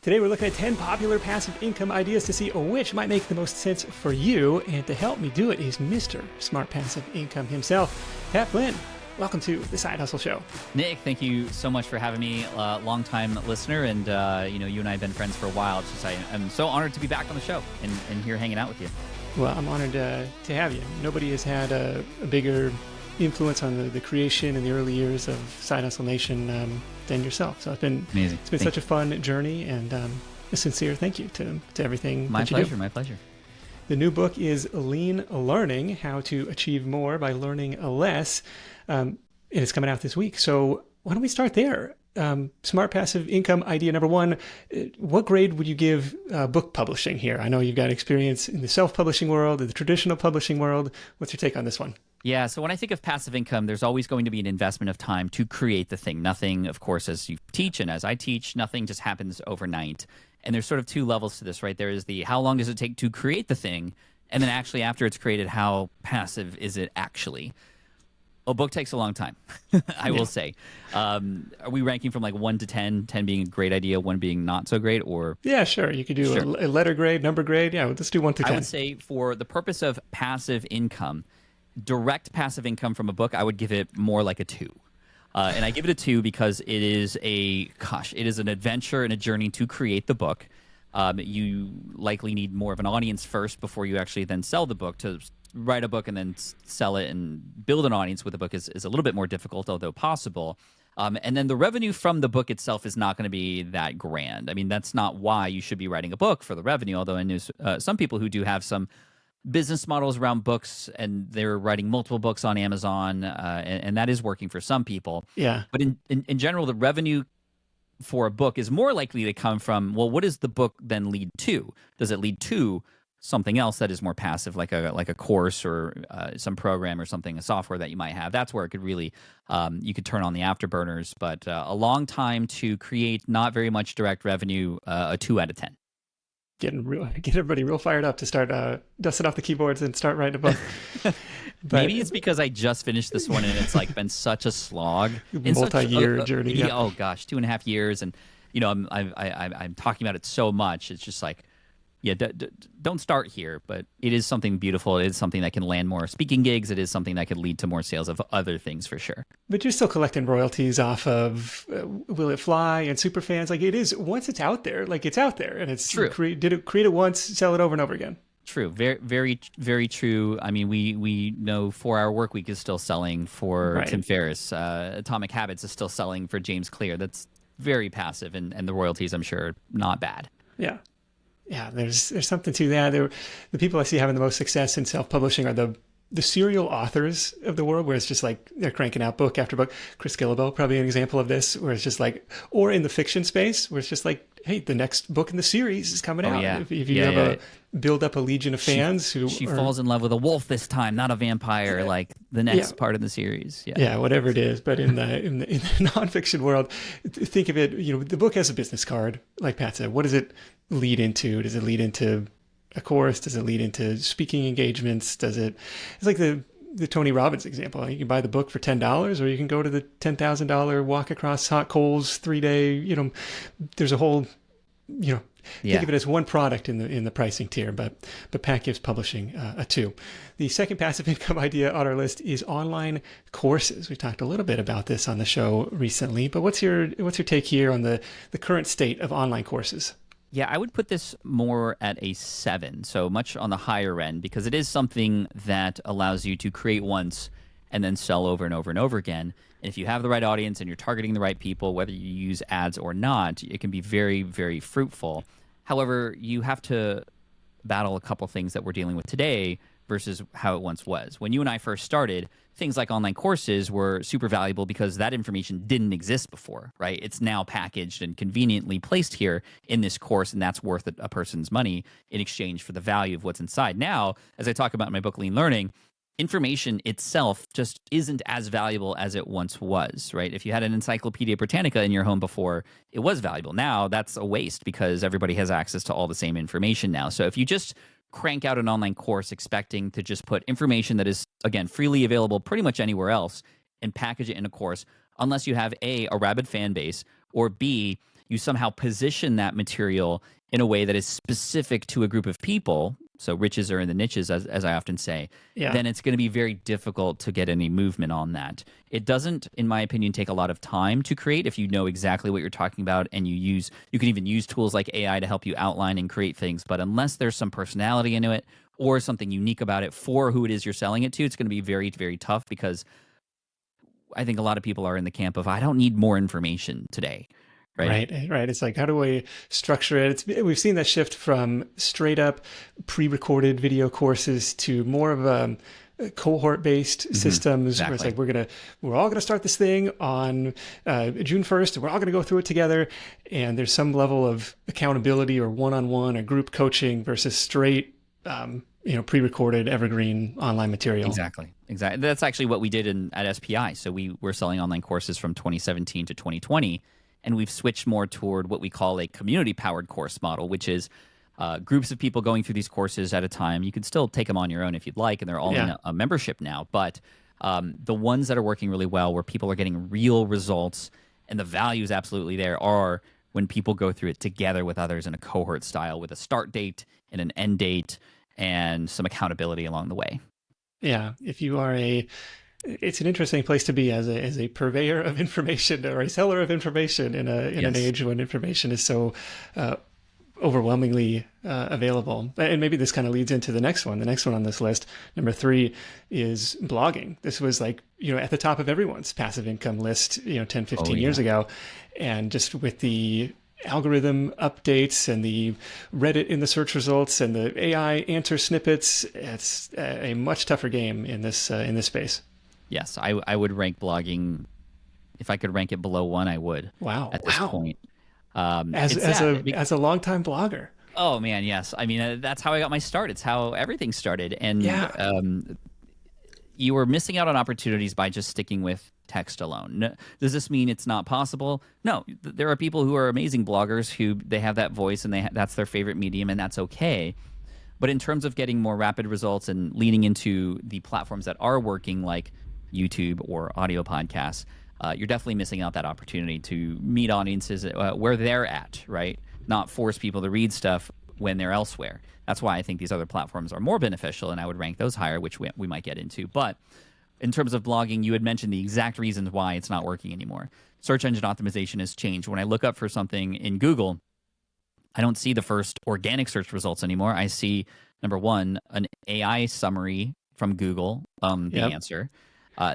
Today we're looking at 10 popular passive income ideas to see which might make the most sense for you. And to help me do it is Mr. Smart Passive Income himself, Pat Flynn. Welcome to the Side Hustle Show. Nick, thank you so much for having me. Long-time listener, and you and I have been friends for a while. It's just I'm so honored to be back on the show and here hanging out with you. Well, I'm honored to have you. Nobody has had a bigger influence on the creation in the early years of Side Hustle Nation than yourself. So it's been amazing. It's been such a fun journey, and a sincere thank you to everything that you do. My pleasure. The new book is Lean Learning: How to Achieve More by Learning Less. And it's coming out this week. So why don't we start there? Smart passive income idea number one. What grade would you give book publishing here? I know you've got experience in the self-publishing world, in the traditional publishing world. What's your take on this one? Yeah, so when I think of passive income, there's always going to be an investment of time to create the thing. Nothing, of course, as you teach and as I teach, nothing just happens overnight. And there's sort of two levels to this, right? There is the how long does it take to create the thing? And then actually after it's created, how passive is it actually? A book takes a long time, I will say. Are we ranking from like 1 to 10, 10 being a great idea, 1 being not so great? Or yeah, sure. You could do a letter grade, number grade. Yeah, let's do 1 to 10. I would say for the purpose of passive income, direct passive income from a book, I would give it more like a 2. And I give it a 2 because it is an adventure and a journey to create the book. You likely need more of an audience first before you actually then sell the book. To write a book and then sell it and build an audience with a book is a little bit more difficult, although possible. And then the revenue from the book itself is not going to be that grand. I mean, that's not why you should be writing a book, for the revenue, although I know some people who do have some business models around books and they're writing multiple books on Amazon, and that is working for some people. Yeah. But in general, the revenue for a book is more likely to come from, well, what does the book then lead to? Does it lead to something else that is more passive, like a course or some program or something, a software that you might have? That's where it could really, you could turn on the afterburners. But a long time to create, not very much direct revenue, a 2 out of 10. Get everybody real fired up to start dusting off the keyboards and start writing a book. Maybe it's because I just finished this one and it's like been such a slog, multi-year journey. Yeah. Oh gosh, 2.5 years, and I'm talking about it so much. It's just like, yeah, don't start here. But it is something beautiful. It is something that can land more speaking gigs. It is something that could lead to more sales of other things for sure. But you're still collecting royalties off of Will It Fly and Superfans. Like, it is, once it's out there, like, it's out there, and it's true. Create it once, sell it over and over again. True. Very, very, very true. I mean, we know 4 Hour Workweek is still selling for Tim Ferriss. Atomic Habits is still selling for James Clear. That's very passive, and the royalties, I'm sure, not bad. Yeah. Yeah, there's something to that. The people I see having the most success in self-publishing are the serial authors of the world, where it's just like they're cranking out book after book. Chris Gillibo, probably an example of this, where it's just like, or in the fiction space, where it's just like, hey, the next book in the series is coming out. Yeah. If you build up a legion of fans she falls in love with a wolf this time, not a vampire, like the next part of the series. Yeah, whatever it is. But in the nonfiction world, think of it. The book has a business card, like Pat said. What does it lead into? Does it lead into a course? Does it lead into speaking engagements? It's like the Tony Robbins example. You can buy the book for $10, or you can go to the $10,000 walk across hot coals 3-day. There's a whole, think of it as one product in the pricing tier. But Pat gives publishing a 2. The second passive income idea on our list is online courses. We talked a little bit about this on the show recently, but what's your take here on the current state of online courses? Yeah, I would put this more at a 7, so much on the higher end, because it is something that allows you to create once and then sell over and over and over again. And if you have the right audience and you're targeting the right people, whether you use ads or not, it can be very, very fruitful. However, you have to battle a couple things that we're dealing with today versus how it once was. When you and I first started, things like online courses were super valuable because that information didn't exist before, right? It's now packaged and conveniently placed here in this course, and that's worth a person's money in exchange for the value of what's inside. Now, as I talk about in my book, Lean Learning, information itself just isn't as valuable as it once was, right? If you had an Encyclopedia Britannica in your home before, it was valuable. Now, that's a waste because everybody has access to all the same information now. So if you just crank out an online course expecting to just put information that is, again, freely available pretty much anywhere else and package it in a course, unless you have A, rabid fan base, or B, you somehow position that material in a way that is specific to a group of people, so riches are in the niches, as I often say, Yeah. then it's going to be very difficult to get any movement on that. It doesn't, in my opinion, take a lot of time to create if you know exactly what you're talking about, and you can even use tools like AI to help you outline and create things. But unless there's some personality into it or something unique about it for who it is you're selling it to, it's going to be very, very tough, because I think a lot of people are in the camp of, I don't need more information today. Right. Right. It's like, how do we structure it? We've seen that shift from straight up pre-recorded video courses to more of a cohort-based systems, where it's like, we're all gonna start this thing on June 1st, and we're all gonna go through it together. And there's some level of accountability or one-on-one or group coaching versus straight, pre-recorded evergreen online material. Exactly. That's actually what we did at SPI. So we were selling online courses from 2017 to 2020. And we've switched more toward what we call a community-powered course model, which is groups of people going through these courses at a time. You can still take them on your own if you'd like, and they're all in a membership now. But the ones that are working really well, where people are getting real results and the value is absolutely there, are when people go through it together with others in a cohort style, with a start date and an end date and some accountability along the way. Yeah. If you are it's an interesting place to be as a purveyor of information or a seller of information in an age when information is so overwhelmingly available. And maybe this kind of leads into the next one. The next one on this list, number 3, is blogging. This was like, at the top of everyone's passive income list, 10, 15 years ago. And just with the algorithm updates and the Reddit in the search results and the AI answer snippets, it's a much tougher game in this space. Yes, I would rank blogging. If I could rank it below 1, I would. Wow. At this point, as a longtime blogger. Oh man, yes. I mean, that's how I got my start. It's how everything started. And you were missing out on opportunities by just sticking with text alone. Does this mean it's not possible? No. There are people who are amazing bloggers who they have that voice and that's their favorite medium, and that's okay. But in terms of getting more rapid results and leaning into the platforms that are working, like YouTube or audio podcasts, you're definitely missing out that opportunity to meet audiences where they're at, right? Not force people to read stuff when they're elsewhere. That's why I think these other platforms are more beneficial, and I would rank those higher, which we might get into. But in terms of blogging, you had mentioned the exact reasons why it's not working anymore. Search engine optimization has changed. When I look up for something in Google, I don't see the first organic search results anymore. I see, number 1, an AI summary from Google, the answer.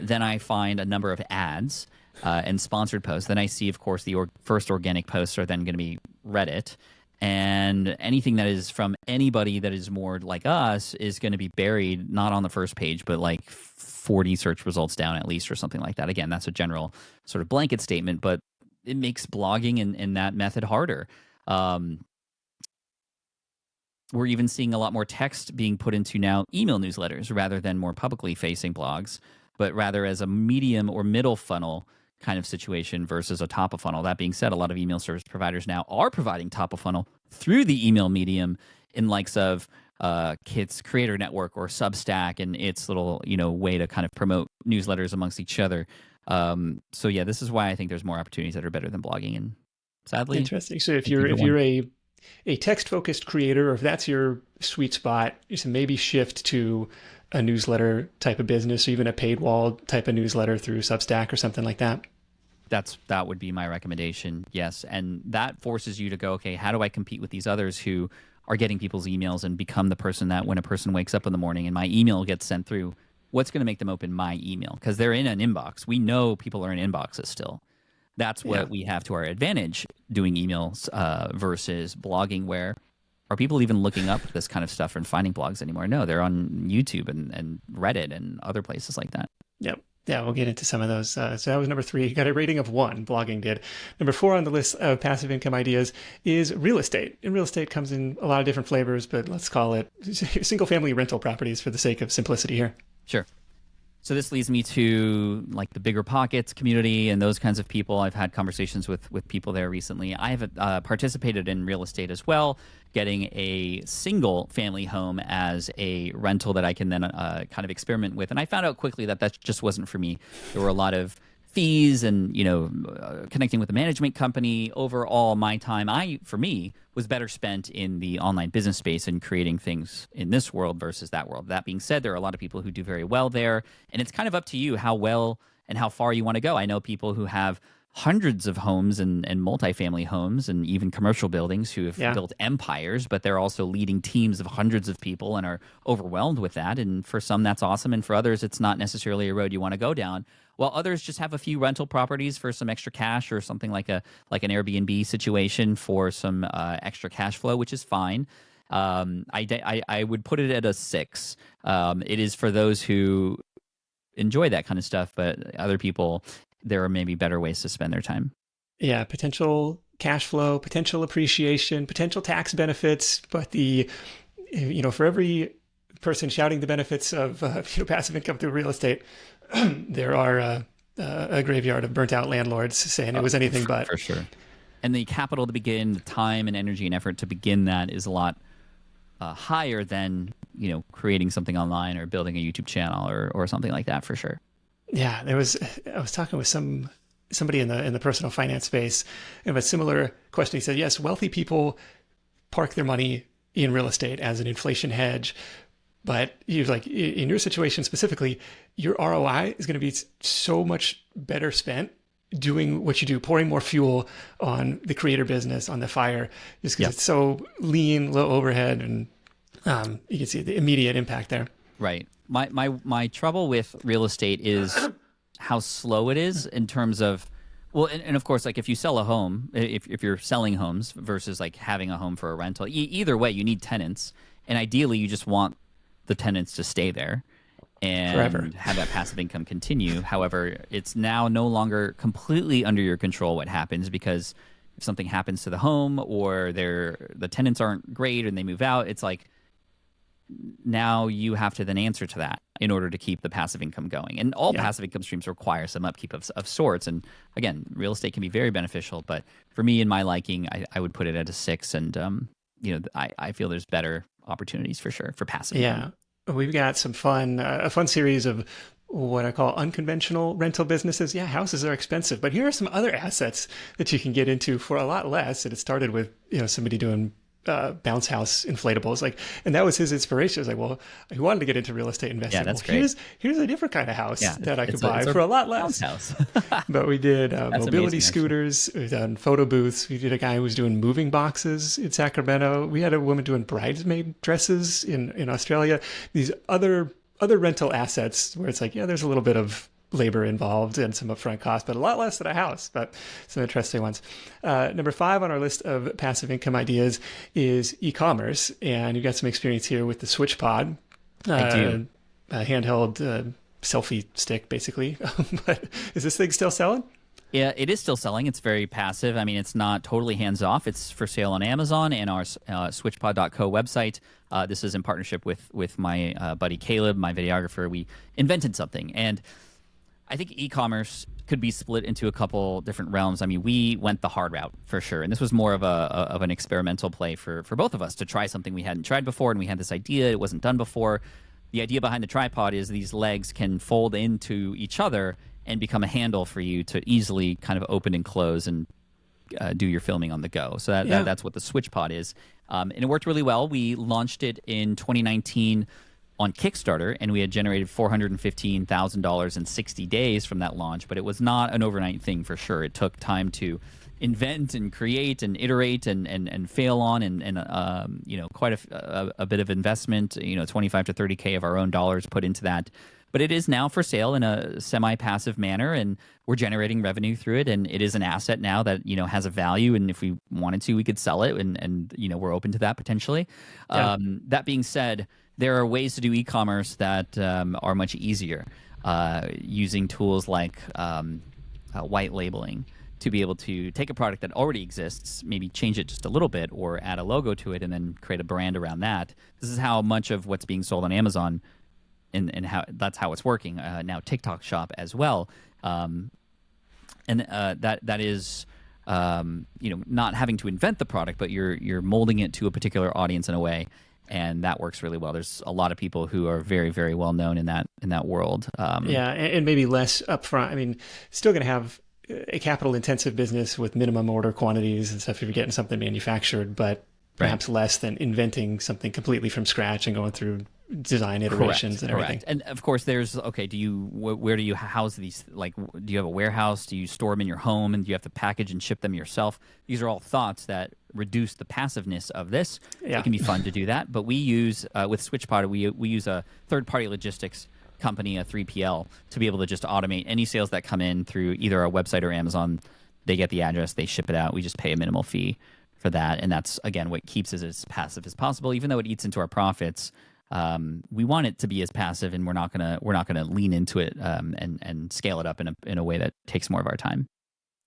Then I find a number of ads and sponsored posts. Then I see, of course, the first organic posts are then going to be Reddit. And anything that is from anybody that is more like us is going to be buried, not on the first page, but like 40 search results down at least, or something like that. Again, that's a general sort of blanket statement, but it makes blogging in that method harder. We're even seeing a lot more text being put into now email newsletters rather than more publicly facing blogs, but rather as a medium or middle funnel kind of situation versus a top of funnel. That being said, a lot of email service providers now are providing top of funnel through the email medium in likes of Kit's Creator Network or Substack and its little way to kind of promote newsletters amongst each other. So yeah, this is why I think there's more opportunities that are better than blogging. And sadly, interesting. So if you're a text-focused creator, or if that's your sweet spot, you should maybe shift to a newsletter type of business, or even a paid wall type of newsletter through Substack or something like that. That would be my recommendation, yes. And that forces you to go, okay, how do I compete with these others who are getting people's emails and become the person that when a person wakes up in the morning and my email gets sent through, what's going to make them open my email? Because they're in an inbox. We know people are in inboxes still. That's what we have to our advantage doing emails versus blogging, where are people even looking up this kind of stuff and finding blogs anymore? No, they're on YouTube and Reddit and other places like that. Yep. Yeah, we'll get into some of those. So that was number 3. Got a rating of 1, blogging did. Number 4 on the list of passive income ideas is real estate. And real estate comes in a lot of different flavors, but let's call it single family rental properties for the sake of simplicity here. Sure. So this leads me to like the Bigger Pockets community and those kinds of people. I've had conversations with people there recently. I have participated in real estate as well, getting a single family home as a rental that I can then kind of experiment with. And I found out quickly that just wasn't for me. There were a lot of fees and connecting with the management company. Overall, my time, for me, was better spent in the online business space and creating things in this world versus that world. That being said, there are a lot of people who do very well there, and it's kind of up to you how well and how far you want to go. I know people who have hundreds of homes and multifamily homes and even commercial buildings who have built empires, but they're also leading teams of hundreds of people and are overwhelmed with that. And for some, that's awesome. And for others, it's not necessarily a road you want to go down. While others just have a few rental properties for some extra cash or something like an Airbnb situation for some extra cash flow, which is fine. I would put it at a 6. It is for those who enjoy that kind of stuff, but other people, there are maybe better ways to spend their time. Yeah, potential cash flow, potential appreciation, potential tax benefits, but for every person shouting the benefits of passive income through real estate, there are a graveyard of burnt out landlords saying it was anything but. For sure. And the capital to begin, the time and energy and effort to begin that is a lot higher than creating something online or building a YouTube channel or something like that, for sure. Yeah, I was talking with somebody in the personal finance space of a similar question. He said, yes, wealthy people park their money in real estate as an inflation hedge, but he was like, in your situation specifically, your ROI is going to be so much better spent doing what you do, pouring more fuel on the creator business, on the fire, just because it's so lean, low overhead, and you can see the immediate impact there. Right. My trouble with real estate is how slow it is in terms of, well, and of course, like if you sell a home, if you're selling homes versus like having a home for a rental, either way, you need tenants, and ideally, you just want the tenants to stay there and forever, have that passive income continue. However, it's now no longer completely under your control what happens, because if something happens to the home or the tenants aren't great and they move out, it's like now you have to then answer to that in order to keep the passive income going. And all passive income streams require some upkeep of sorts. And again, real estate can be very beneficial, but for me, in my liking, I would put it at a 6. And I feel there's better opportunities for sure for passive income. We've got some a fun series of what I call unconventional rental businesses. Yeah, houses are expensive, but here are some other assets that you can get into for a lot less. And it started with somebody doing bounce house inflatables, and that was his inspiration. It was like, well, he wanted to get into real estate investing. Yeah, that's great. Here's a different kind of house that I could buy for a lot less. House. But we did mobility scooters, we've done photo booths. We did a guy who was doing moving boxes in Sacramento. We had a woman doing bridesmaid dresses in Australia. These other rental assets where it's like, there's a little bit of labor involved and some upfront costs, but a lot less than a house, but some interesting ones. Number 5 on our list of passive income ideas is e-commerce, and you've got some experience here with the SwitchPod. I do. A handheld selfie stick, basically. But is this thing still selling? Yeah, it is still selling. It's very passive. I mean, it's not totally hands-off. It's for sale on Amazon and our switchpod.co website. This is in partnership with my buddy Caleb, my videographer. We invented something, and I think e-commerce could be split into a couple different realms. I mean, we went the hard route for sure, and this was more of an experimental play for both of us to try something we hadn't tried before, and we had this idea. It wasn't done before. The idea behind the tripod is these legs can fold into each other and become a handle for you to easily kind of open and close and do your filming on the go. So that's what the SwitchPod is, and it worked really well. We launched it in 2019 on Kickstarter, and we had generated $415,000 in 60 days from that launch, but it was not an overnight thing for sure. It took time to invent and create and iterate and fail on, and quite a bit of investment, 25 to 30K of our own dollars put into that. But it is now for sale in a semi-passive manner, and we're generating revenue through it, and it is an asset now that has a value, and if we wanted to, we could sell it, and we're open to that potentially. That being said, there are ways to do e-commerce that are much easier, using tools like white labeling to be able to take a product that already exists, maybe change it just a little bit or add a logo to it and then create a brand around that. This is how much of what's being sold on Amazon and how that's how it's working. Now TikTok Shop as well. That is not having to invent the product, but you're molding it to a particular audience in a way. and that works really well. There's a lot of people who are very, very well known in that world. Yeah, and maybe less upfront. I mean, still going to have a capital intensive business with minimum order quantities and stuff if you're getting something manufactured, but perhaps less than inventing something completely from scratch and going through design iterations and everything. And of course, there's where do you house these? Like, do you have a warehouse? Do you store them in your home, and do you have to package and ship them yourself? These are all thoughts that reduce the passiveness of this. Yeah. It can be fun to do that, but we use with SwitchPod, we use a third-party logistics company, a 3PL, to be able to just automate any sales that come in through either our website or Amazon. They get the address, they ship it out. We just pay a minimal fee for that, and that's again what keeps it as passive as possible. Even though it eats into our profits, we want it to be as passive, and we're not gonna lean into it and scale it up in a way that takes more of our time.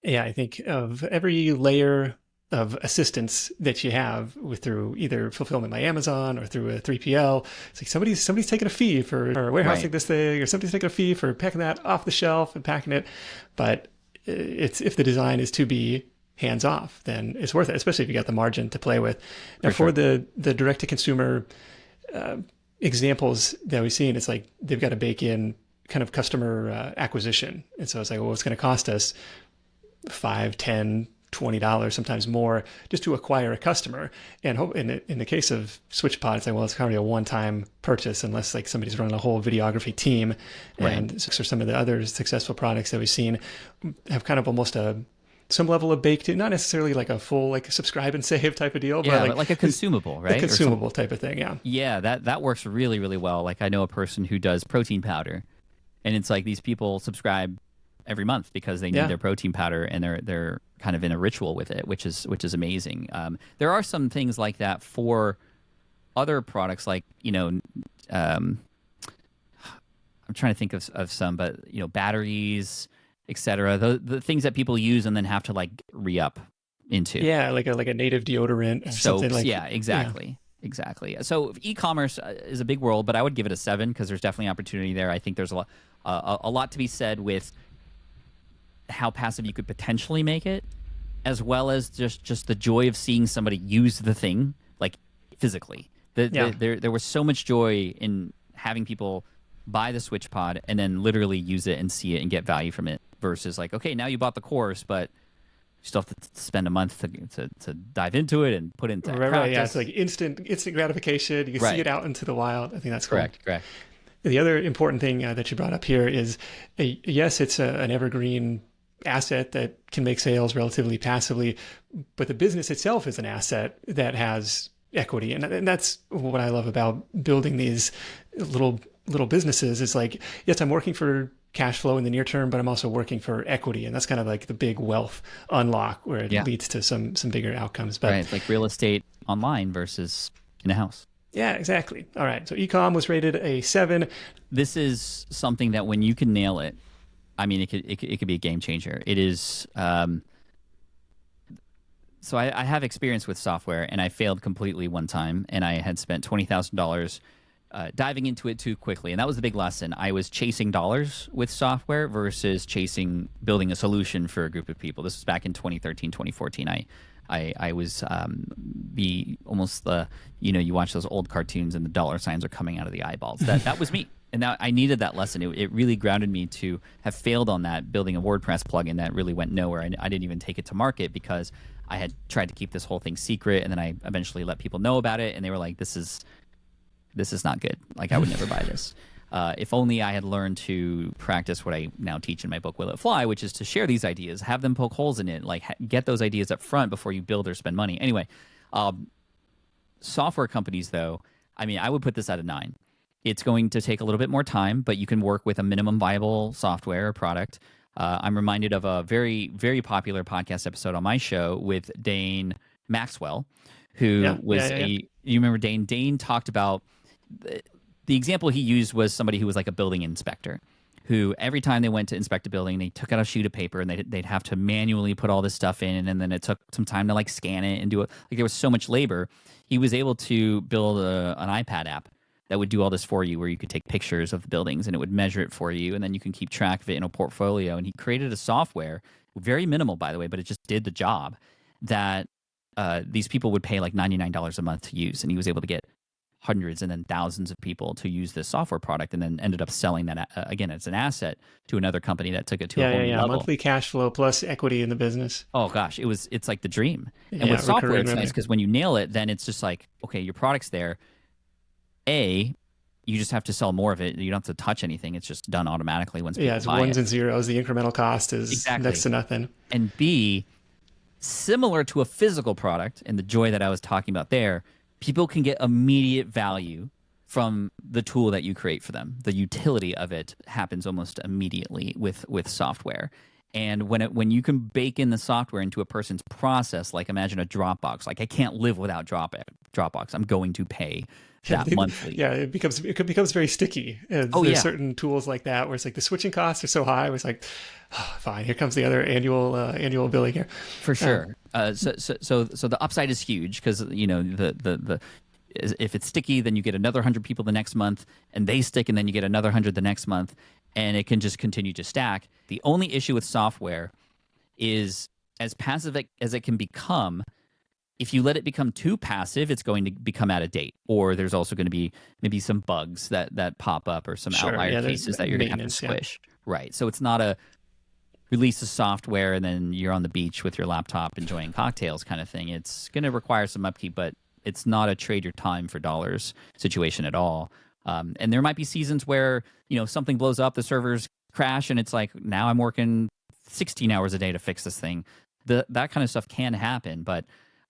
Yeah, I think of every layer of assistance that you have through either fulfillment by Amazon or through a 3PL. It's like somebody's taking a fee for warehousing this thing, or somebody's taking a fee for packing that off the shelf and packing it. But if the design is to be hands off, then it's worth it, especially if you got the margin to play with. Now, for the direct to consumer examples that we've seen, it's like they've got to bake in kind of customer acquisition. And so it's like, well, it's going to cost us $5, $10, $20, sometimes more, just to acquire a customer. And in the case of SwitchPod, it's like, well, it's kind of a one-time purchase unless like somebody's running a whole videography team. Right. And so some of the other successful products that we've seen have kind of almost some level of baked in, not necessarily like a full like subscribe and save type of deal, but like a consumable, right? A consumable type of thing, yeah. Yeah, that works really, really well. Like I know a person who does protein powder, and it's like these people subscribe every month because they need their protein powder, and they're kind of in a ritual with it, which is amazing. There are some things like that for other products, like I'm trying to think of some, but batteries, etc. The things that people use and then have to like re-up into. Yeah, like a native deodorant or something like. Yeah, exactly. Yeah. Exactly. So e-commerce is a big world, but I would give it a 7 because there's definitely opportunity there. I think there's a lot to be said with how passive you could potentially make it, as well as just the joy of seeing somebody use the thing like physically. There was so much joy in having people buy the SwitchPod and then literally use it and see it and get value from it, versus like, okay, now you bought the course, but you still have to spend a month to dive into it and put into practice. Right, yeah, it's like instant gratification. You can see it out into the wild. I think that's cool. Correct. The other important thing that you brought up here is, yes, it's an evergreen asset that can make sales relatively passively, but the business itself is an asset that has equity. And that's what I love about building these little businesses is like, yes, I'm working for cash flow in the near term, but I'm also working for equity. And that's kind of like the big wealth unlock where it leads to some bigger outcomes. But it's like real estate online versus in a house. Yeah, exactly. All right. So Ecom was rated a 7. This is something that when you can nail it, I mean, it could be a game changer. It is. So I have experience with software, and I failed completely one time, and I had spent $20,000 diving into it too quickly, and that was the big lesson. I was chasing dollars with software versus building a solution for a group of people. This was back in 2013, 2014. I was almost the you watch those old cartoons and the dollar signs are coming out of the eyeballs. That was me. And now I needed that lesson. It really grounded me to have failed on that, building a WordPress plugin that really went nowhere. I didn't even take it to market because I had tried to keep this whole thing secret, and then I eventually let people know about it, and they were like, "This is not good. Like, I would never buy this." If only I had learned to practice what I now teach in my book, Will It Fly, which is to share these ideas, have them poke holes in it, like get those ideas up front before you build or spend money. Anyway, software companies, though, I mean, I would put this at a 9. It's going to take a little bit more time, but you can work with a minimum viable software or product. I'm reminded of a very, very popular podcast episode on my show with Dane Maxwell, who was you remember Dane? Dane talked about the example he used was somebody who was like a building inspector, who every time they went to inspect a building, they took out a sheet of paper and they'd have to manually put all this stuff in, and then it took some time to like scan it and do it. Like there was so much labor. He was able to build an iPad app that would do all this for you, where you could take pictures of the buildings and it would measure it for you, and then you can keep track of it in a portfolio. And he created a software, very minimal, by the way, but it just did the job, that these people would pay like $99 a month to use, and he was able to get hundreds and then thousands of people to use this software product, and then ended up selling that again as an asset to another company that took it to a whole new level. Monthly cash flow plus equity in the business. Oh gosh, it's like the dream. And Yeah, with software, recurring it's nice revenue. because when you nail it, then it's just like, okay, your product's there. You just have to sell more of it. You don't have to touch anything. It's just done automatically once people Yeah, it's buy ones it. and zeros. The incremental cost is Exactly. next to nothing. And B, similar to a physical product and the joy that I was talking about there, people can get immediate value from the tool that you create for them. The utility of it happens almost immediately with software. And when you can bake in the software into a person's process, like imagine a Dropbox. Like I can't live without Dropbox. I'm going to pay that monthly. Yeah, it becomes very sticky. And there's certain tools like that where it's like the switching costs are so high. It's like, oh, fine, here comes the other annual billing here. For sure. So the upside is huge because the if it's sticky, then you get another 100 people the next month, and they stick, and then you get another 100 the next month, and it can just continue to stack. The only issue with software is as passive as it can become. If you let it become too passive, it's going to become out of date, or there's also going to be maybe some bugs that pop up, or some outlier cases that you're going to have to squish. Yeah. Right. So it's not a release the software and then you're on the beach with your laptop enjoying cocktails kind of thing. It's going to require some upkeep, but it's not a trade your time for dollars situation at all. And there might be seasons where, something blows up, the servers crash, and it's like, now I'm working 16 hours a day to fix this thing. That kind of stuff can happen, but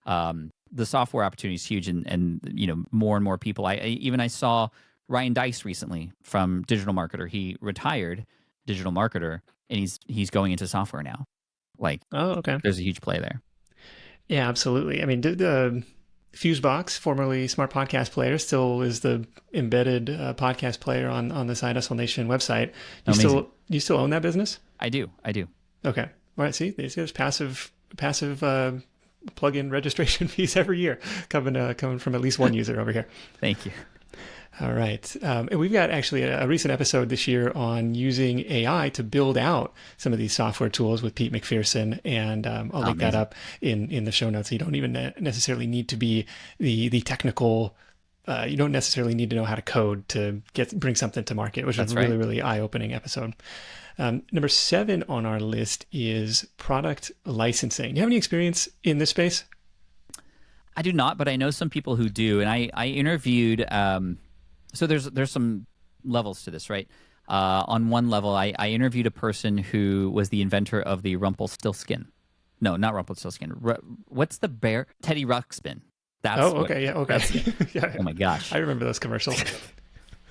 the software opportunity is huge, and more and more people. I saw Ryan Dice recently from Digital Marketer. He retired digital marketer, and he's going into software now. Like, oh, okay, there's a huge play there. Yeah, absolutely. I mean, the Fusebox, formerly Smart Podcast Player, still is the embedded podcast player on the Side Hustle Nation website. You still own that business? I do. Okay. All right. See, there's passive plugin registration fees every year coming from at least one user over here. Thank you. All right. And we've got actually a recent episode this year on using AI to build out some of these software tools with Pete McPherson. And I'll link that up in the show notes. You don't even necessarily need to be the technical. You don't necessarily need to know how to code to bring something to market, which is a really, really eye-opening episode. Number 7 on our list is product licensing. Do you have any experience in this space? I do not, but I know some people who do. And I interviewed... So there's some levels to this, right? On one level, I interviewed a person who was the inventor of the Rumpelstiltskin. No, not Rumpelstiltskin. What's the bear? Teddy Ruxpin. Okay. Yeah. Oh my gosh. I remember those commercials.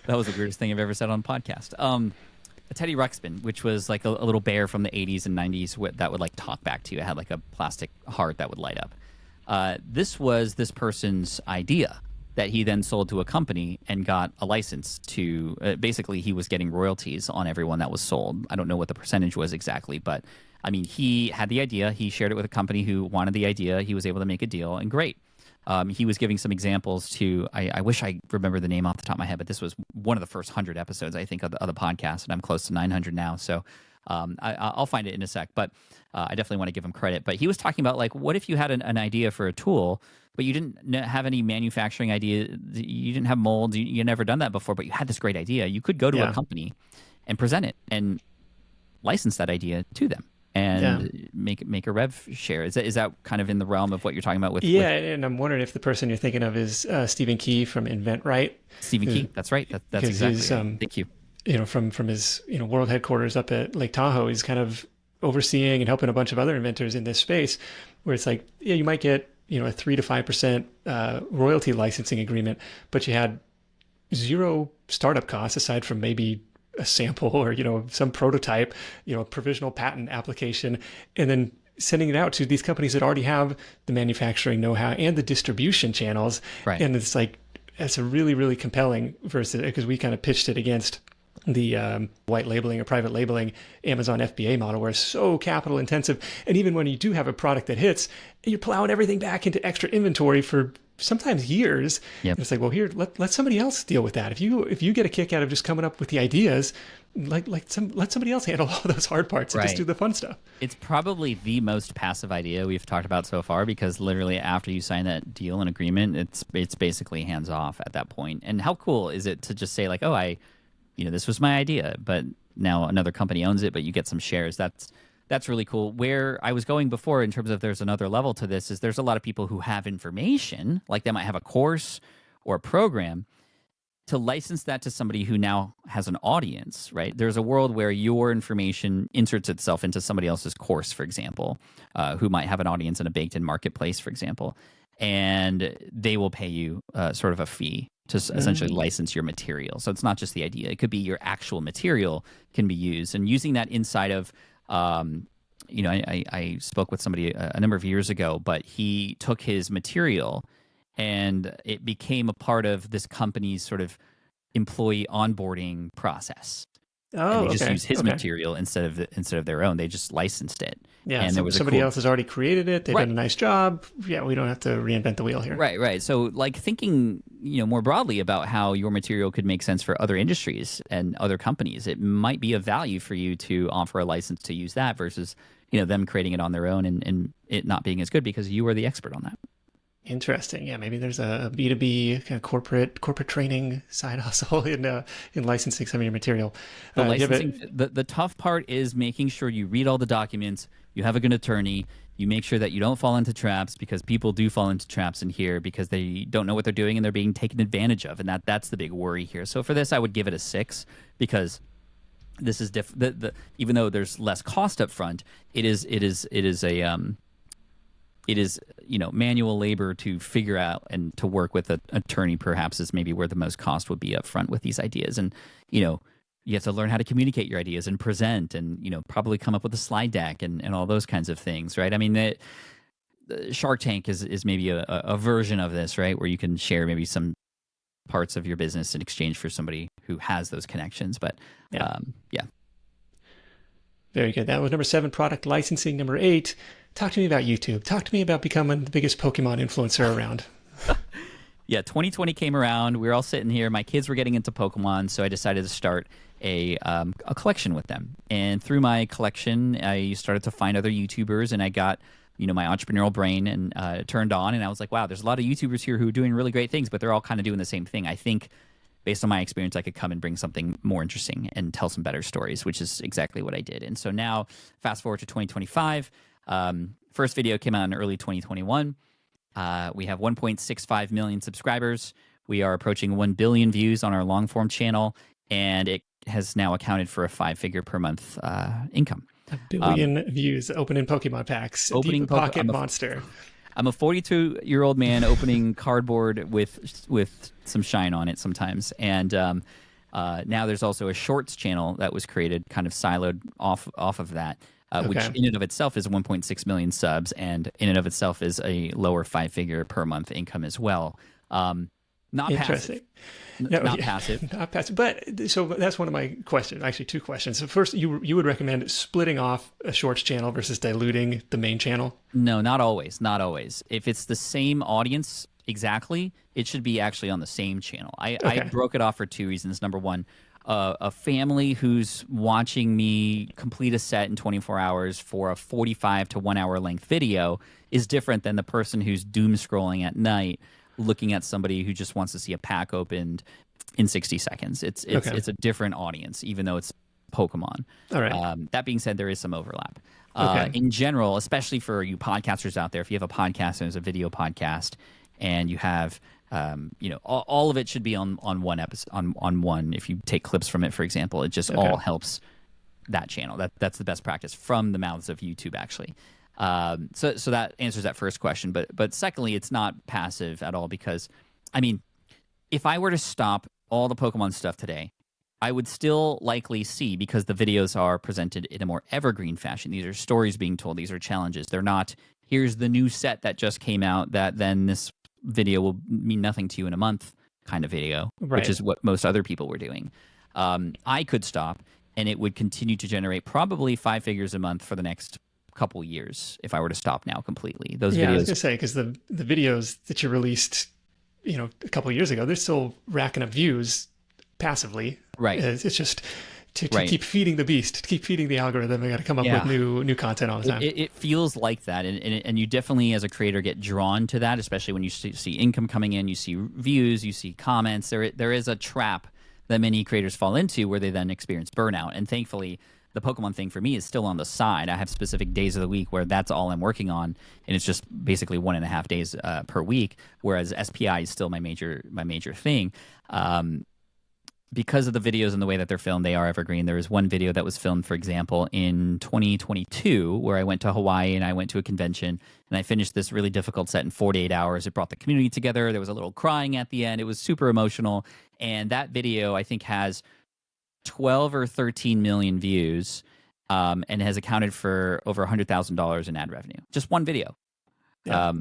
That was the weirdest thing I've ever said on podcast. A Teddy Ruxpin, which was like a little bear from the 80s and 90s that would like talk back to you. It had like a plastic heart that would light up. This was this person's idea that he then sold to a company and got a license to. Basically, he was getting royalties on everyone that was sold. I don't know what the percentage was exactly, but I mean, he had the idea. He shared it with a company who wanted the idea. He was able to make a deal, and great. He was giving some examples to. I wish I remember the name off the top of my head, but this was one of the first 100 episodes, I think, of the podcast, and I'm close to 900 now. So I'll find it in a sec, but I definitely want to give him credit. But he was talking about, like, what if you had an idea for a tool, but you didn't have any manufacturing idea, you didn't have molds, you never done that before, but you had this great idea. You could go to a company and present it and license that idea to them and make a rev share. Is that kind of in the realm of what you're talking about with? And I'm wondering if the person you're thinking of is Stephen Key from InventRight. Stephen Key, that's right. That's exactly right. Thank you. From his world headquarters up at Lake Tahoe, he's kind of overseeing and helping a bunch of other inventors in this space, where it's like, you might get a 3 to 5% royalty licensing agreement, but you had zero startup costs aside from maybe a sample or some prototype, provisional patent application, and then sending it out to these companies that already have the manufacturing know-how and the distribution channels. Right. And it's like, that's a really, really compelling versus, because we kind of pitched it against the white labeling or private labeling Amazon FBA model, where it's so capital intensive. And even when you do have a product that hits, you're plowing everything back into extra inventory for sometimes years. Yep. And it's like, well, here, let somebody else deal with that. If you get a kick out of just coming up with the ideas, let somebody else handle all those hard parts and just Right. do the fun stuff. It's probably the most passive idea we've talked about so far, because literally after you sign that deal and agreement, it's basically hands off at that point. And how cool is it to just say like, oh, this was my idea, but now another company owns it, but you get some shares. That's really cool. Where I was going before in terms of there's another level to this is there's a lot of people who have information, like they might have a course or a program, to license that to somebody who now has an audience, right? There's a world where your information inserts itself into somebody else's course, for example, who might have an audience in a baked-in marketplace, for example, and they will pay you sort of a fee to essentially license your material. So it's not just the idea. It could be your actual material can be used. And using that inside of, I spoke with somebody a number of years ago, but he took his material and it became a part of this company's sort of employee onboarding process. And Oh, they just okay. used his Okay. material instead of their own. They just licensed it. Yeah, And there was somebody else has already created it. They've Right. done a nice job. Yeah, we don't have to reinvent the wheel here. Right. So like thinking, more broadly about how your material could make sense for other industries and other companies, it might be of value for you to offer a license to use that versus, them creating it on their own and it not being as good because you are the expert on that. Interesting. Yeah, maybe there's a B2B kind of corporate training side hustle in licensing some of your material. The Do you have licensing, the tough part is making sure you read all the documents, you have a good attorney, you make sure that you don't fall into traps, because people do fall into traps in here because they don't know what they're doing and they're being taken advantage of, and that's the big worry here. So for this, I would give it a 6 because this is even though there's less cost up front, it is manual labor to figure out and to work with an attorney perhaps is maybe where the most cost would be up front with these ideas. And, you have to learn how to communicate your ideas and present and, probably come up with a slide deck and all those kinds of things, right? I mean, the Shark Tank is maybe a version of this, right? Where you can share maybe some parts of your business in exchange for somebody who has those connections. But yeah. Very good. That was number 7, product licensing. Number 8, talk to me about YouTube. Talk to me about becoming the biggest Pokemon influencer around. Yeah, 2020 came around. We were all sitting here. My kids were getting into Pokemon, so I decided to start a collection with them. And through my collection, I started to find other YouTubers, and I got my entrepreneurial brain and turned on, and I was like, wow, there's a lot of YouTubers here who are doing really great things, but they're all kind of doing the same thing. I think based on my experience, I could come and bring something more interesting and tell some better stories, which is exactly what I did. And so now, fast forward to 2025, first video came out in early 2021. We have 1.65 million subscribers. We are approaching 1 billion views on our long form channel, and it has now accounted for a 5-figure per month income. A billion views opening Pokemon packs. Opening Deep pocket monster. I'm a 42-year-old man opening cardboard with some shine on it sometimes. And now there's also a shorts channel that was created, kind of siloed off of that, which in and of itself is 1.6 million subs, and in and of itself is a lower 5-figure per month income as well. Not passive. Not passive. Not passive. But so that's one of my questions. Actually, 2 questions. So first, you would recommend splitting off a shorts channel versus diluting the main channel? No, not always. Not always. If it's the same audience exactly, it should be actually on the same channel. I broke it off for 2 reasons. Number one, a family who's watching me complete a set in 24 hours for a 45 to 1 hour length video is different than the person who's doom scrolling at night looking at somebody who just wants to see a pack opened in 60 seconds. It's a different audience, even though it's Pokemon. All right. That being said, there is some overlap. Okay. In general, especially for you podcasters out there, if you have a podcast and it's a video podcast and you have all of it should be on one episode, on one. If you take clips from it, for example, it just all helps that channel. That's the best practice from the mouths of YouTube, actually. So that answers that first question. But secondly, it's not passive at all, because, I mean, if I were to stop all the Pokemon stuff today, I would still likely see, because the videos are presented in a more evergreen fashion. These are stories being told. These are challenges. They're not, here's the new set that just came out that then this video will mean nothing to you in a month kind of video, which is what most other people were doing. I could stop and it would continue to generate probably 5 figures a month for the next couple years if I were to stop now completely. Those Yeah, I was videos. gonna say because the videos that you released, a couple of years ago, they're still racking up views passively. Right. It's just to Right. keep feeding the beast, to keep feeding the algorithm. We got to come up with Yeah. new content all the time. It feels like that, and you definitely, as a creator, get drawn to that, especially when you see income coming in, you see views, you see comments. There is a trap that many creators fall into where they then experience burnout. And thankfully, the Pokemon thing for me is still on the side. I have specific days of the week where that's all I'm working on, and it's just basically 1.5 days per week. Whereas SPI is still my major thing. Because of the videos and the way that they're filmed, they are evergreen. There was one video that was filmed, for example, in 2022, where I went to Hawaii and I went to a convention and I finished this really difficult set in 48 hours. It brought the community together. There was a little crying at the end. It was super emotional. And that video, I think, has 12 or 13 million views and has accounted for over $100,000 in ad revenue. Just one video. Yeah.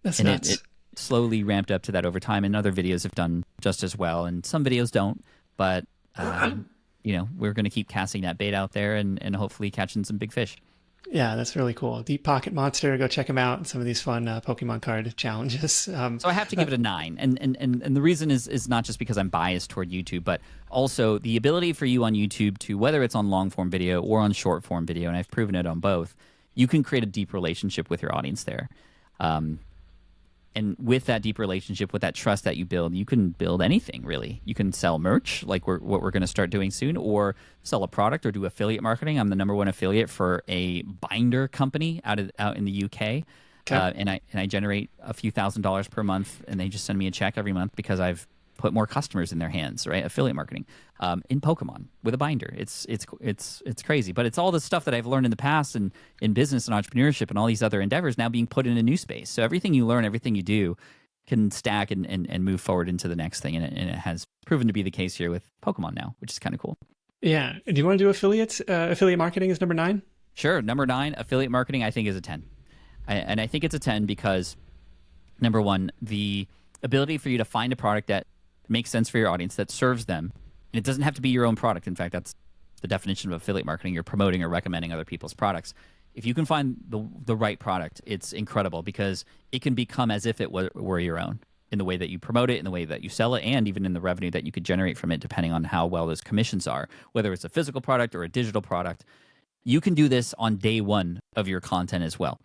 That's and nuts. It slowly ramped up to that over time, and other videos have done just as well, and some videos don't, but we're going to keep casting that bait out there and hopefully catching some big fish. Yeah, that's really cool. Deep Pocket Monster, go check them out, and some of these fun Pokemon card challenges. So I have to give it a 9, and the reason is not just because I'm biased toward YouTube, but also the ability for you on YouTube to, whether it's on long form video or on short form video, and I've proven it on both, you can create a deep relationship with your audience there. And with that deep relationship, with that trust that you build, you can build anything, really. You can sell merch, like what we're going to start doing soon, or sell a product or do affiliate marketing. I'm the #1 affiliate for a binder company out in the UK. Okay. And I generate a few $1,000s per month, and they just send me a check every month because I've put more customers in their hands, right? Affiliate marketing in Pokemon with a binder. It's crazy, but it's all the stuff that I've learned in the past and in business and entrepreneurship and all these other endeavors now being put in a new space. So everything you learn, everything you do can stack and move forward into the next thing. And it has proven to be the case here with Pokemon now, which is kind of cool. Yeah. Do you want to do affiliates? Affiliate marketing is number 9? Sure. Number 9, affiliate marketing, I think is a 10. And I think it's a 10 because, number one, the ability for you to find a product that makes sense for your audience, that serves them. And it doesn't have to be your own product. In fact, that's the definition of affiliate marketing. You're promoting or recommending other people's products. If you can find the right product, it's incredible because it can become as if it were your own in the way that you promote it, in the way that you sell it, and even in the revenue that you could generate from it, depending on how well those commissions are, whether it's a physical product or a digital product. You can do this on day one of your content as well.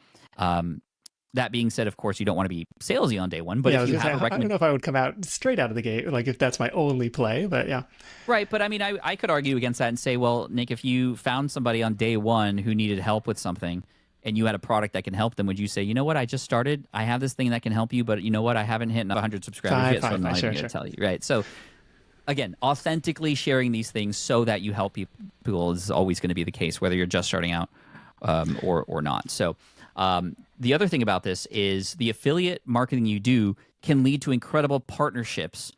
That being said, of course, you don't want to be salesy on day one, but yeah, if you have I don't know if I would come out straight out of the gate, like if that's my only play, but yeah. Right, but I mean, I could argue against that and say, well, Nick, if you found somebody on day one who needed help with something and you had a product that can help them, would you say, you know what, I just started, I have this thing that can help you, but you know what, I haven't hit 100 subscribers yet, so I'm not even going to tell you. Right, so again, authentically sharing these things so that you help people is always going to be the case, whether you're just starting out or not. So the other thing about this is the affiliate marketing you do can lead to incredible partnerships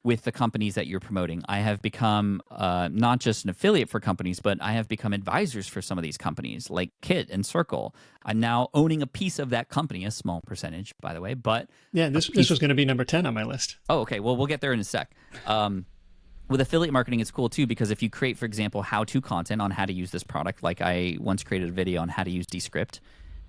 with the companies that you're promoting. I have become not just an affiliate for companies, but I have become advisors for some of these companies like Kit and Circle. I'm now owning a piece of that company, a small percentage, by the way. But yeah, this was going to be number 10 on my list. Oh, okay. Well, we'll get there in a sec. With affiliate marketing, it's cool too because if you create, for example, how-to content on how to use this product, like I once created a video on how to use Descript,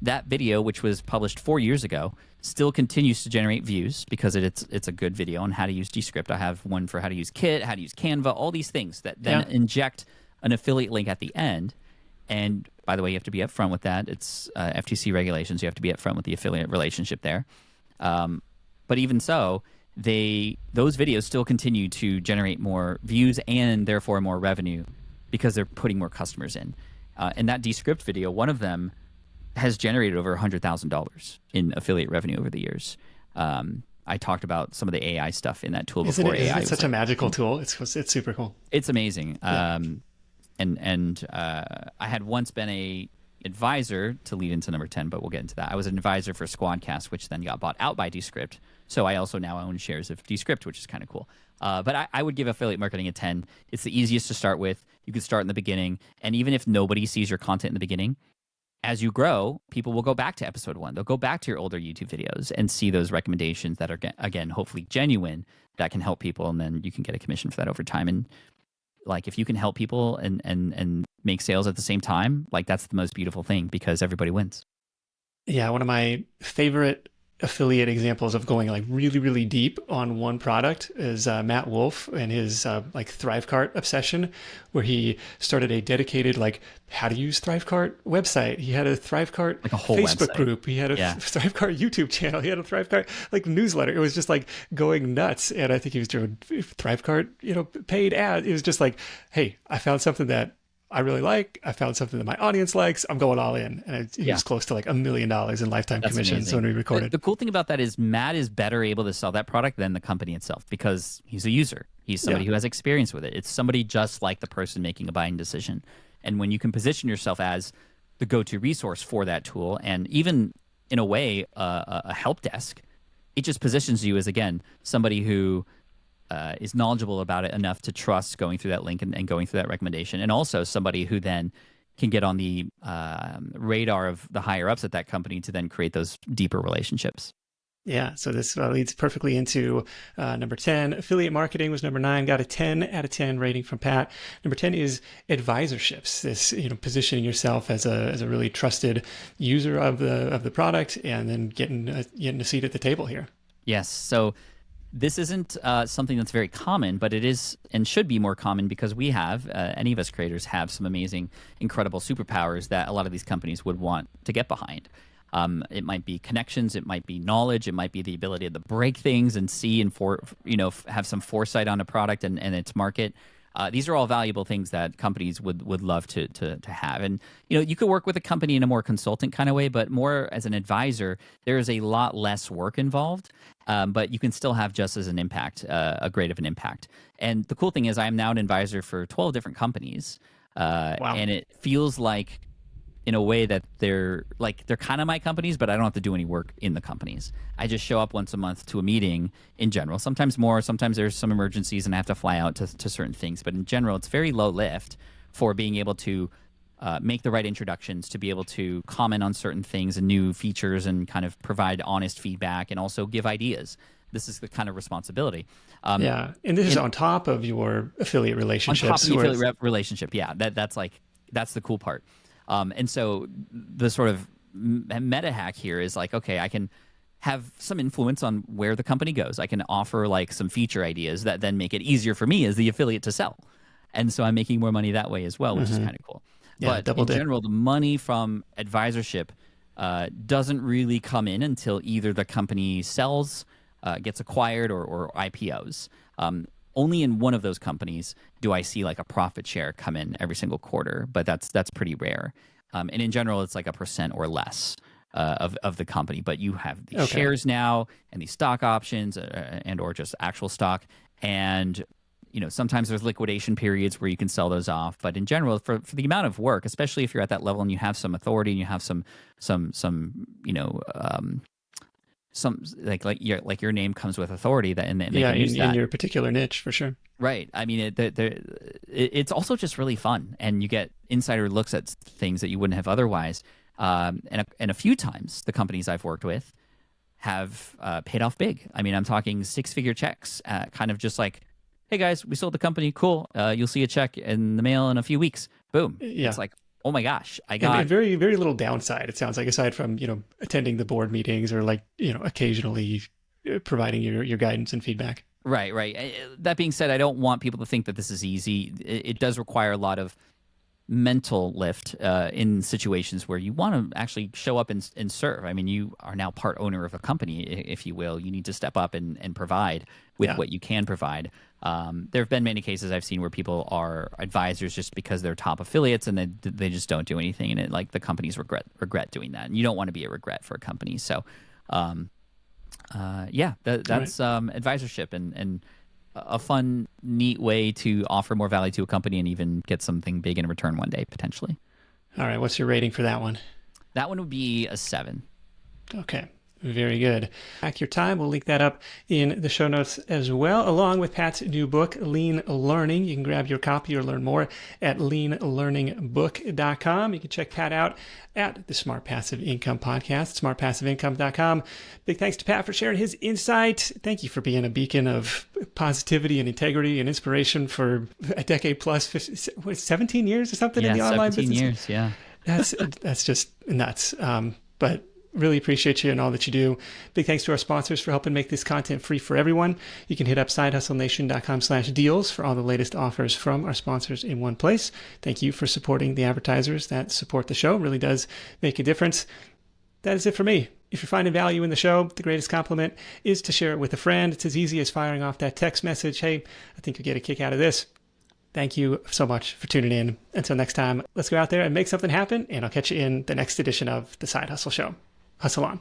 that video, which was published 4 years ago, still continues to generate views because it's a good video on how to use Descript. I have one for how to use Kit, how to use Canva, all these things that then inject an affiliate link at the end. And by the way, you have to be upfront with that. It's FTC regulations. You have to be upfront with the affiliate relationship there. But even so, those videos still continue to generate more views and therefore more revenue because they're putting more customers in. And that Descript video, one of them has generated over $100,000 in affiliate revenue over the years. I talked about some of the AI stuff in that tool before. Isn't it such a magical tool? It's super cool. It's amazing. Yeah. I had once been a advisor to lead into number 10, but we'll get into that. I was an advisor for Squadcast, which then got bought out by Descript. So I also now own shares of Descript, which is kind of cool. But I would give affiliate marketing a 10. It's the easiest to start with. You can start in the beginning. And even if nobody sees your content in the beginning, as you grow, people will go back to episode 1. They'll go back to your older YouTube videos and see those recommendations that are, again, hopefully genuine, that can help people. And then you can get a commission for that over time. And like if you can help people and make sales at the same time, like that's the most beautiful thing because everybody wins. Yeah, one of my favorite affiliate examples of going like really, really deep on one product is Matt Wolf and his like Thrivecart obsession, where he started a dedicated like how to use Thrivecart website. He had a Thrivecart Like a whole Facebook website. group. He had a Yeah. Thrivecart YouTube channel. He had a Thrivecart like newsletter. It was just like going nuts. And I think he was doing Thrivecart, paid ads. It was just like, hey, I found something that I really like. I found something that my audience likes. I'm going all in. And he Yeah. was close to like $1 million in lifetime That's commissions amazing. when we The, recorded. the cool thing about that is Matt is better able to sell that product than the company itself because he's a user. He's somebody Yeah. who has experience with it. It's somebody just like the person making a buying decision. And when you can position yourself as the go-to resource for that tool, and even in a way, a help desk, it just positions you as, again, somebody who is knowledgeable about it enough to trust going through that link and going through that recommendation, and also somebody who then can get on the radar of the higher ups at that company to then create those deeper relationships. Yeah, so this leads perfectly into number 10. Affiliate marketing was number 9, got a 10 out of 10 rating from Pat. Number 10 is advisorships. This, positioning yourself as a really trusted user of the product and then getting a seat at the table here. Yes. So this isn't something that's very common, but it is and should be more common because we have, any of us creators have some amazing, incredible superpowers that a lot of these companies would want to get behind. It might be connections, it might be knowledge, it might be the ability to break things and see and have some foresight on a product and its market. These are all valuable things that companies would love to have. And you could work with a company in a more consultant kind of way, but more as an advisor, there is a lot less work involved. But you can still have just as an impact, a great of an impact. And the cool thing is, I am now an advisor for 12 different companies, Wow. and it feels like, in a way, that they're kind of my companies, but I don't have to do any work in the companies. I just show up once a month to a meeting in general. Sometimes more, sometimes there's some emergencies and I have to fly out to certain things. But in general, it's very low lift for being able to make the right introductions, to be able to comment on certain things and new features and kind of provide honest feedback and also give ideas. This is the kind of responsibility. Yeah, and this is on top of your affiliate On relationships. top of the affiliate relationship, yeah, that's the cool part. And so the sort of meta hack here is like, okay, I can have some influence on where the company goes. I can offer like some feature ideas that then make it easier for me as the affiliate to sell. And so I'm making more money that way as well, which is kind of cool. Yeah, But double in dip. general, the money from advisorship doesn't really come in until either the company sells, gets acquired, or IPOs. Only in one of those companies do I see like a profit share come in every single quarter, but that's pretty rare. And in general, it's like 1% or less of the company. But you have these shares now and these stock options and or just actual stock. And sometimes there's liquidation periods where you can sell those off. But in general, for the amount of work, especially if you're at that level and you have some authority and you have some like your name comes with authority that and they can use that in your particular niche for sure. right. I mean, it's also just really fun, and you get insider looks at things that you wouldn't have otherwise. And a few times the companies I've worked with have paid off big. I mean, I'm talking 6-figure checks, kind of just like, hey guys, we sold the company, cool. You'll see a check in the mail in a few weeks. Boom. Yeah. It's like, oh my gosh, I got and very, very little downside. It sounds like, aside from, attending the board meetings or like, occasionally providing your guidance and feedback. Right. That being said, I don't want people to think that this is easy. It does require a lot of mental lift in situations where you want to actually show up and serve. I mean, you are now part owner of a company, if you will. You need to step up and provide with what you can provide. There have been many cases I've seen where people are advisors just because they're top affiliates and they just don't do anything, and like the companies regret doing that. And you don't want to be a regret for a company. So, that's advisorship and a fun, neat way to offer more value to a company and even get something big in return one day, potentially. All right. What's your rating for that one? That one would be a 7. Okay. Very good. Back your time. We'll link that up in the show notes as well, along with Pat's new book, Lean Learning. You can grab your copy or learn more at leanlearningbook.com. You can check Pat out at the Smart Passive Income Podcast, smartpassiveincome.com. Big thanks to Pat for sharing his insight. Thank you for being a beacon of positivity and integrity and inspiration for a decade plus, 17 years or something in the online business. 17 years, yeah. That's just nuts. But really appreciate you and all that you do. Big thanks to our sponsors for helping make this content free for everyone. You can hit up sidehustlenation.com/deals for all the latest offers from our sponsors in one place. Thank you for supporting the advertisers that support the show. It really does make a difference. That is it for me. If you're finding value in the show, the greatest compliment is to share it with a friend. It's as easy as firing off that text message. Hey, I think you'll get a kick out of this. Thank you so much for tuning in. Until next time, let's go out there and make something happen, and I'll catch you in the next edition of The Side Hustle Show. Hustle on.